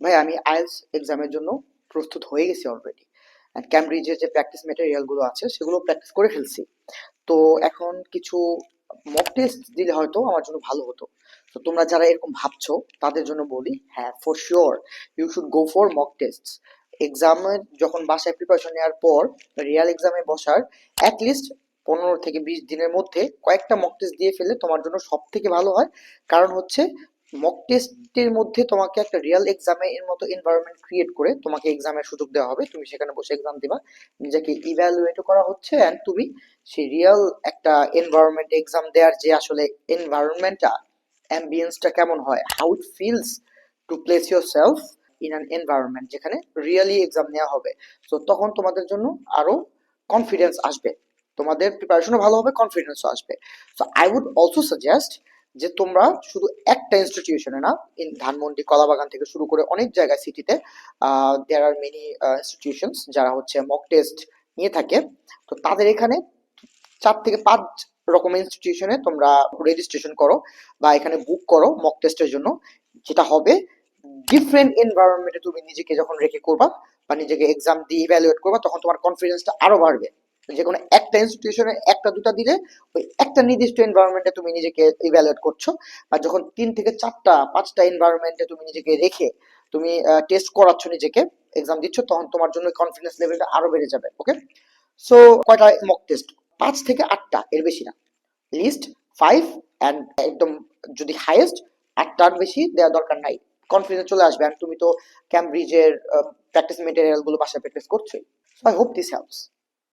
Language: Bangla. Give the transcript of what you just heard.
ভাই আমি আইএলটিএস এক্সামের জন্য প্রস্তুত হয়ে গেছি অলরেডি। অ্যান্ড ক্যামব্রিজের যে প্র্যাকটিস ম্যাটেরিয়াল গুলো আছে সেগুলো প্র্যাকটিস করে ফেলছি। তো এখন কিছু মক টেস্ট দিলে হয়তো আমার জন্য ভালো হতো। তো তোমরা যারা এরকম ভাবছো তাদের জন্য বলি, হ্যাঁ for sure you should go for mock test. এক্সামের যখন বাসায় প্রিপারেশন নেওয়ার পর রিয়েল এক্সামে বসার অ্যাটলিস্ট 15 থেকে 20 দিনের মধ্যে কয়েকটা মক টেস্ট দিয়ে ফেললে তোমার জন্য সব থেকে ভালো হয়। কারণ হচ্ছে মক টেস্টের মধ্যে তোমাকে একটা রিয়েল এক্সামে এর মতো এনভায়রনমেন্ট ক্রিয়েট করে তোমাকে এক্সামের সুযোগ দেওয়া হবে, তুমি সেখানে বসে এক্সাম দিবা, নিজেকে ইভ্যালুয়েট করা হচ্ছে অ্যান্ড তুমি সেই রিয়েল একটা এনভায়রনমেন্ট এক্সাম দেওয়ার যে আসলে এনভায়রনমেন্টটা, অ্যাম্বিয়েন্সটা কেমন হয়, how it feels to place yourself in an environment যেখানে রিয়েলি এক্সাম নেওয়া হবে। তো তখন তোমাদের জন্য আরো কনফিডেন্স আসবে, তোমাদের প্রিপারেশনও ভালো হবে, কনফিডেন্সও আসবে। So I would also suggest যে তোমরা শুধু একটা ইনস্টিটিউশনে না, ইন ধানমন্ডি কলাবাগান থেকে শুরু করে অনেক জায়গায় সিটিতে দেয়ার আর মেনি ইনস্টিটিউশনস যারা হচ্ছে মক টেস্ট নিয়ে থাকে। তো তাদের এখানে 4 থেকে 5 রকমের ইনস্টিটিউশনে তোমরা রেজিস্ট্রেশন করো বা এখানে বুক করো মক টেস্টের জন্য। যেটা হবে, ডিফারেন্ট এনভায়রনমেন্টে তুমি নিজেকে যখন রেখে করবা বা নিজেকে এক্সাম দিয়ে ইভ্যালুয়েট করবা তখন তোমার কনফিডেন্সটা আরো বাড়বে। যে কোনো একটা ইনস্টিটিউশনে একটা দুটা দিলে ওই একটা নির্দিষ্ট এনভায়রনমেন্টে তুমি নিজেকে ইভ্যালুয়েট করছো। আর যখন 3 থেকে 4টা 5টা এনভায়রনমেন্টে তুমি নিজেকে রেখে তুমি টেস্ট করাচ্ছ, নিজেকে এক্সাম দিচ্ছ, তখন তোমার জন্য কনফিডেন্স লেভেলটা আরো বেড়ে যাবে। ওকে, সো কয়টা মক টেস্ট? 5 থেকে 8টা, এর বেশি না। লিস্ট 5 অ্যান্ড একদম যদি হাইয়েস্ট 8টার বেশি দেওয়ার দরকার নাই। কনফিডেন্স চলে আসবে। আর তুমি তো ক্যামব্রিজের প্র্যাকটিস মেটেরিয়াল গুলো বাসায় প্র্যাকটিস করছোই। So I hope this helps.